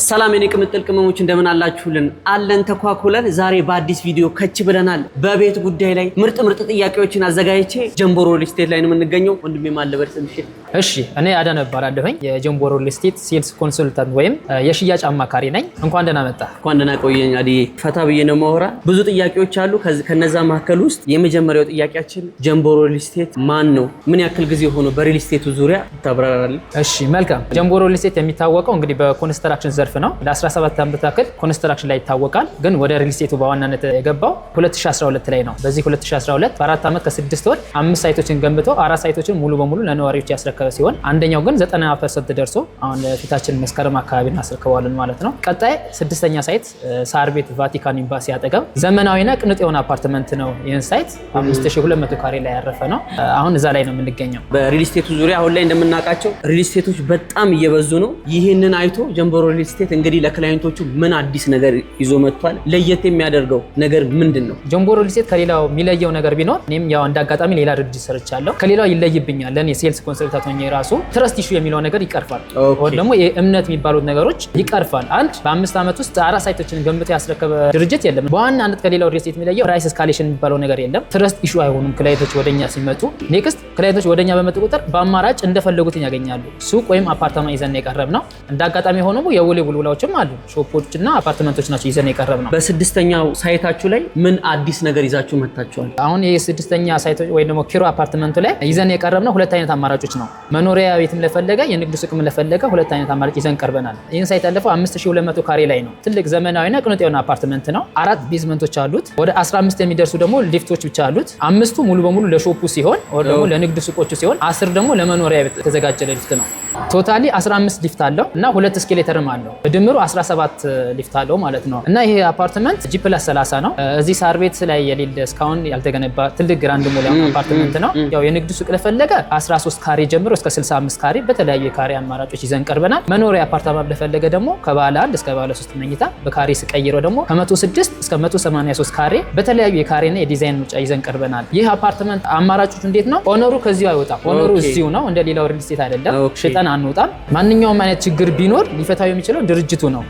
ሰላም የኔ ቅምጥል ቅመሞች እንደምን አላችሁልን? አለን ተኳኩለን ዛሬ በአዲስ ቪዲዮ ከች ብለናል። በቤት ጉዳይ ላይ ምርጥ ጥያቄዎችን አዘጋጅቼ ጀምቦ ሪል ስቴት ላይ ነው የምንገኘው። ወንድሜ ማለበር ትንሽ እሺ፣ እኔ አዳነ እባላለሁኝ የጀምቦ ሪል ስቴት ሴልስ ኮንሰልታንት ወይም የሽያጭ አማካሪ ነኝ። እንኳን ደህና መጣ። እንኳን ደህና ቆየኝ። አዲ ፈታ ብዬ ነው ማወራ። ብዙ ጥያቄዎች አሉ። ከነዛ መካከል ውስጥ የመጀመሪያው ጥያቄያችን ጀምቦ ሪል ስቴት ማን ነው? ምን ያክል ጊዜ ሆኖ በሪል ስቴቱ ዙሪያ ታብራራለህ? እሺ፣ መልካም። ጀምቦ ሪል ስቴት የሚታወቀው እንግዲህ በኮንስትራክሽን ዘርፍ ነው። ለ17 ዓመት ያክል ኮንስትራክሽን ላይ ይታወቃል። ግን ወደ ሪል ስቴቱ በዋናነት የገባው 2012 ላይ ነው። በዚህ 2012 በ4 ዓመት ከ6 ወር 5 ሳይቶችን ገንብቶ 4 ሳይቶችን ሙሉ በሙሉ ለነዋሪዎች ያስረከበ ሲሆን አንደኛው ግን 90% ደርሶ አሁን ፊታችን መስከረም አካባቢ እናስረክበዋለን ማለት ነው። ቀጣይ 6ኛ ሳይት ሳር ቤት ቫቲካን ኤምባሲ አጠገብ ዘመናዊና ቅንጡ የሆነ አፓርትመንት ነው። ይህን ሳይት 5200 ካሬ ላይ ያረፈ ነው። አሁን እዛ ላይ ነው የምንገኘው። በሪል ስቴቱ ዙሪያ አሁን ላይ እንደምናውቃቸው ሪል ስቴቶች በጣም እየበዙ ነው። ይህንን አይቶ ጀምቦ ሪል ስቴት እንግዲህ ለክላይንቶቹ ምን አዲስ ነገር ይዞ መጥቷል? ለየት የሚያደርገው ነገር ምንድን ነው? ጀምቦ ሪል ስቴት ከሌላው የሚለየው ነገር ቢኖር እኔም ያው እንዳጋጣሚ ሌላ ድርጅት ሰርቻለሁ። ከሌላው ይለይብኛል። ለኔ ሴልስ ኮንሰልታንት ሆኜ ራሱ ትረስት ኢሹ የሚለው ነገር ይቀርፋል። ወይ ደግሞ የእምነት የሚባሉት ነገሮች ይቀርፋል። አንድ በ5 ዓመት ውስጥ 4 ሳይቶችን ገንብቶ ያስረከበ ድርጅት የለም። በዋናነት ከሌላው ሪል ስቴት የሚለየው ፕራይስ ኤስካሌሽን የሚባለው ነገር የለም። ትረስት ኢሹ አይሆኑም ክላይንቶች ወደኛ ሲመጡ። ኔክስት ክላይንቶች ወደኛ በመጡ ቁጥር በአማራጭ እንደፈለጉትን ያገኛሉ። ሱቅ ወይም አፓርታማ ይዘን የቀረብ ነው። እንዳጋጣሚ ሆኖ የውሌ ቡልቡላዎችም አሉ። ሾፖችና አፓርትመንቶች ናቸው ይዘን የቀረብ ነው። በ6ኛው ሳይታችሁ ላይ ምን አዲስ ነገር ይዛችሁ መጣችኋል? አሁን የ6ኛ ሳይቶች ወይ ደግሞ ኪሮ አፓርትመንቱ ላይ ይዘን የቀረብ ነው 2 አይነት አማራጮች ነው። መኖሪያ ቤትም ለፈለገ የንግድ ሱቅም ለፈለገ 2 አይነት አማራጭ ይዘን ቀርበናል። ይህን ሳይት ያለፈው 5200 ካሬ ላይ ነው። ትልቅ ዘመናዊና ቅንጡ የሆነ አፓርትመንት ነው። 4 ቤዝመንቶች አሉት። ወደ 15 የሚደርሱ ደግሞ ሊፍቶች ብቻ አሉት። 5ቱ ሙሉ በሙሉ ለሾፑ ሲሆን ወይ ደግሞ ለንግድ ሱቆቹ ሲሆን 10 ደግሞ ለመኖሪያ ቤት የተዘጋጀ ሊፍት ነው። ቶታሊ 15 ሊፍት አለው እና 2 እስኬሌተርም አለው። በድምሩ 17 ሊፍት አለው ማለት ነው። እና ይሄ አፓርትመንት G+30 ነው። እዚህ ሳር ቤት ላይ የሌለ እስካሁን ያልተገነባ ትልቅ ግራንድ ሞል አፓርትመንት ነው። ያው የንግድ ሱቅ ለፈለገ 13 ካሬ ጀምሮ እስከ 65 ካሬ በተለያዩ የካሬ አማራጮች ይዘን ቀርበናል። መኖሪያ አፓርታማ ለፈለገ ደግሞ ከባለ 1 እስከ ባለ 3 መኝታ በካሬ ስቀይረው ደግሞ ከ106 እስከ 183 ካሬ በተለያዩ የካሬና የዲዛይን ምርጫ ይዘን ቀርበናል። ይህ አፓርትመንት አማራጮቹ እንዴት ነው? ኦነሩ ከዚሁ አይወጣም። ኦነሩ እዚሁ ነው። እንደ ሌላው ሪል ስቴት አይደለም። ሽጠን አንወጣም። ማንኛውም አይነት ችግር ቢኖር ሊፈታው የሚችለው ድርጅቱ ነው።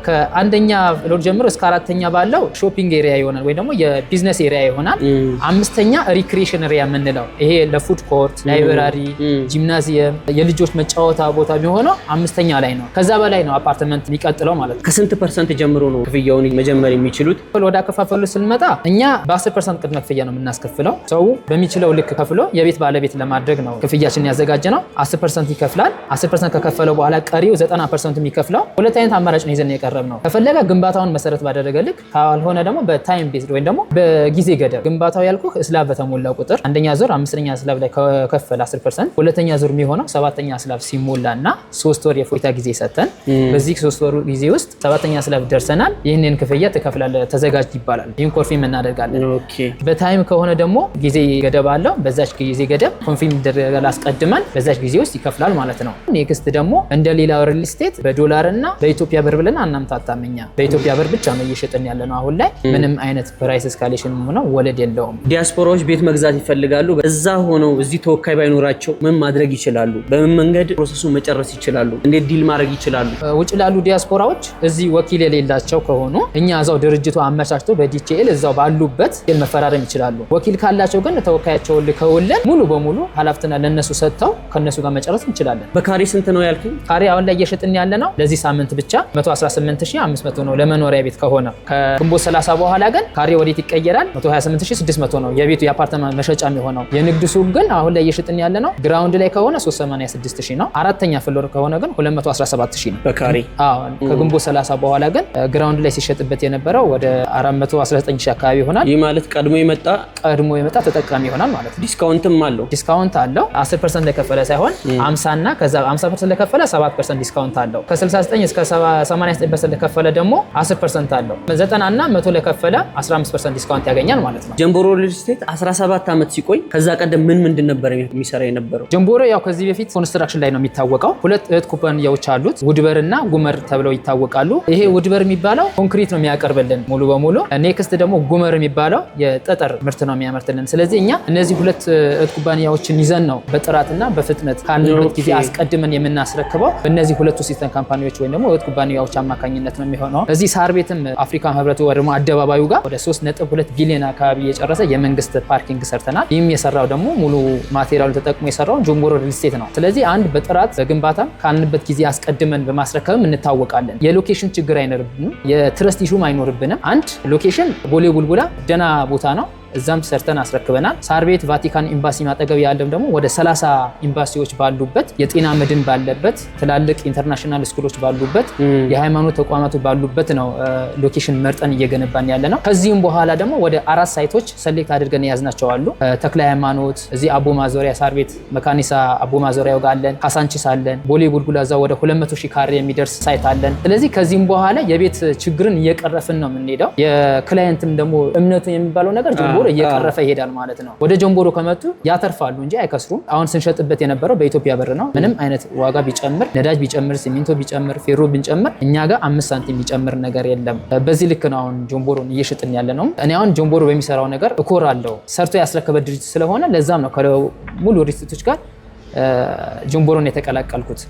ከአንደኛ ፍሎር ጀምሮ እስከ 4ኛ ባለው ሾፒንግ ኤሪያ ይሆናል ወይ ደግሞ የቢዝነስ ኤሪያ ይሆናል። 5ኛ ሪክሪኤሽን ኤሪያ የምንለው ይሄ ለፉድ ኮርት፣ ላይብራሪ፣ ጂምናዚየም የልጆች መጫወታ ቦታ የሚሆነው 5ኛ ላይ ነው። ከዛ በላይ ነው አፓርትመንት የሚቀጥለው ማለት ነው። ከስንት % ጀምሮ ነው ክፍያውን መጀመር የሚችሉት? ወደ አከፋፈሉ ስንመጣ እኛ በ10% ቅድመ ክፍያ ነው የምናስከፍለው። ሰው በሚችለው ልክ ከፍሎ የቤት ባለቤት ለማድረግ ነው ክፍያችን ያዘጋጀ ነው። 10% ይከፍላል። 10% ከከፈለው በኋላ ቀሪው 90% የሚከፍለው 2 አይነት አማራጭ ነው ይዘን የቀረብ ነው። ከፈለገ ግንባታውን መሰረት ባደረገ ልክ፣ ካልሆነ ደግሞ በታይም ቤዝድ ወይም ደግሞ በጊዜ ገደብ ግንባታው ያልኩህ ስላብ በተሞላ ቁጥር 1ኛ ዙር 5ኛ ስላብ ላይ ከከፈለ 10%፣ 2ኛ ዙር የሚሆነው 7ኛ ስላብ ሲሞላ እና 3 ወር የፎይታ ጊዜ ሰጠን። በዚህ 3 ወር ጊዜ ውስጥ 7ኛ ስላብ ደርሰናል፣ ይህንን ክፍያ ትከፍላለህ ተዘጋጅ ይባላል። ይህን ኮንፊርም እናደርጋለን። በታይም ከሆነ ደግሞ ጊዜ ገደብ አለው። በዛች ጊዜ ገደብ ኮንፊርም ይደረጋል። አስቀድመን በዛች ጊዜ ውስጥ ይከፍላል ማለት ነው። ኔክስት ደግሞ እንደ ሌላው ሪል ስቴት በዶላር እና በኢትዮጵያ ብር ብለን አናምታታም። እኛ በኢትዮጵያ ብር ብቻ ነው እየሸጥን ያለ ነው። አሁን ላይ ምንም አይነት ፕራይስ ኤስካሌሽን ሆነ ወለድ የለውም። ዲያስፖራዎች ቤት መግዛት ይፈልጋሉ። እዛ ሆነው እዚህ ተወካይ ባይኖራቸው ምን ማድረግ ይችላሉ? በምን መንገድ ፕሮሰሱን መጨረስ ይችላሉ? እንዴት ዲል ማድረግ ይችላሉ? ውጭ ላሉ ዲያስፖራዎች እዚህ ወኪል የሌላቸው ከሆኑ እኛ እዛው ድርጅቱ አመቻችቶ በዲቴል እዛው ባሉበት መፈራረም ይችላሉ። ወኪል ካላቸው ግን ተወካያቸውን ልከውልን ሙሉ በሙሉ ኃላፊነትና ለነሱ ሰጥተው ከነሱ ጋር መጨረስ እንችላለን። በካሬ ስንት ነው ያልከኝ? ካሬ አሁን ላይ እየሸጥን ያለ ነው ለዚህ ሳምንት ብቻ 118500 ነው ለመኖሪያ ቤት ከሆነ። ከግንቦት 30 በኋላ ግን ካሬ ወዴት ይቀየራል? 128600 ነው የቤቱ የአፓርትማ መሸጫ የሚሆነው። የንግድ ሱቅ ግን አሁን ላይ እየሸጥን ያለ ነው ግራውንድ ላይ ከሆነ 386000 ነው። 4ኛ ፍሎር ከሆነ ግን 217000 ነው በካሬ። ከግንቦት 30 በኋላ ግን ግራውንድ ላይ ሲሸጥበት የነበረው ወደ 419000 አካባቢ ይሆናል። ይህ ማለት ቀድሞ የመጣ ተጠቃሚ ይሆናል ማለት ነው። ዲስካውንትም አለው? ዲስካውንት አለው። 10% ለከፈለ ሳይሆን 50 እና ከዛ 50% ለከፈለ 7% ዲስካውንት አለው። ከ69 እስከ 89% ለከፈለ ደግሞ 10% አለው። 90 እና 100 ለከፈለ 15% ዲስካውንት ያገኛል ማለት ነው። ጀምቦ ሪል ስቴት 17 ዓመት ሲቆይ ከዛ ቀደም ምን ነበር የሚሰራ የነበረው? ጀምቦ ያው ከዚህ በፊት ኮንስትራክሽን ላይ ነው የሚታወቀው። 2 እህት ኩባንያዎች አሉት፣ ውድበር እና ጉመር ተብለው ይታወቃሉ። ይሄ ውድበር የሚባለው ኮንክሪት ነው የሚያቀርብልን ሙሉ በሙሉ። ኔክስት ደግሞ ጉመር የሚባለው የጠጠር ምርት ነው የሚያመርትልን። ስለዚህ እኛ እነዚህ 2 እህት ኩባንያዎችን ይዘን ነው በጥራትና በፍጥነት ካለበት ጊዜ አስቀድመን የምናስረክበው በእነዚህ ሁለቱ ሲስተም ካምፓኒዎች ወይም ደግሞ ሁለት ኩባንያዎች አማካኝነት ነው የሚሆነው። እዚህ ሳር ቤትም አፍሪካ ህብረቱ ወይ ደግሞ አደባባዩ ጋር ወደ 3.2 ቢሊዮን አካባቢ የጨረሰ የመንግስት ፓርኪንግ ሰርተናል። ይህም የሰራው ደግሞ ሙሉ ማቴሪያሉ ተጠቅሞ የሰራው ጆምቦሮ ሪል ስቴት ነው። ስለዚህ አንድ በጥራት በግንባታም ካልንበት ጊዜ አስቀድመን በማስረከብም እንታወቃለን። የሎኬሽን ችግር አይኖርብንም፣ የትረስት ኢሹም አይኖርብንም። አንድ ሎኬሽን ቦሌ ቡልቡላ ደና ቦታ ነው። እዛም ሰርተን አስረክበናል። ሳር ቤት ቫቲካን ኤምባሲ ማጠገብ ያለው ደግሞ ወደ 30 ኤምባሲዎች ባሉበት፣ የጤና መድን ባለበት፣ ትላልቅ ኢንተርናሽናል ስኩሎች ባሉበት፣ የሃይማኖት ተቋማቱ ባሉበት ነው ሎኬሽን መርጠን እየገነባን ያለ ነው። ከዚህም በኋላ ደግሞ ወደ 4 ሳይቶች ሰሌክት አድርገን የያዝናቸው አሉ። ተክለ ሃይማኖት፣ እዚህ አቦ ማዞሪያ ሳር ቤት መካኒሳ አቦ ማዞሪያው ጋር አለን። ካሳንቺስ አለን። ቦሌ ቡልቡላ እዛ ወደ 200,000 ካሬ የሚደርስ ሳይት አለን። ስለዚህ ከዚህም በኋላ የቤት ችግርን እየቀረፍን ነው የምንሄደው። የክላየንትም ደግሞ እምነቱ የሚባለው ነገር ጆምቦሮ እየቀረፈ ይሄዳል ማለት ነው። ወደ ጆምቦሮ ከመጡ ያተርፋሉ እንጂ አይከስሩም። አሁን ስንሸጥበት የነበረው በኢትዮጵያ ብር ነው። ምንም አይነት ዋጋ ቢጨምር፣ ነዳጅ ቢጨምር፣ ሲሚንቶ ቢጨምር፣ ፌሮ ብንጨምር እኛ ጋር 5 ሳንቲም ቢጨምር ነገር የለም። በዚህ ልክ ነው አሁን ጆምቦሮን እየሸጥን ያለ ነው። እኔ አሁን ጆምቦሮ በሚሰራው ነገር እኮራለሁ። ሰርቶ ያስረከበ ድርጅት ስለሆነ ለዛም ነው ከሙሉ ድርጅቶች ጋር ጆምቦሮን የተቀላቀልኩት።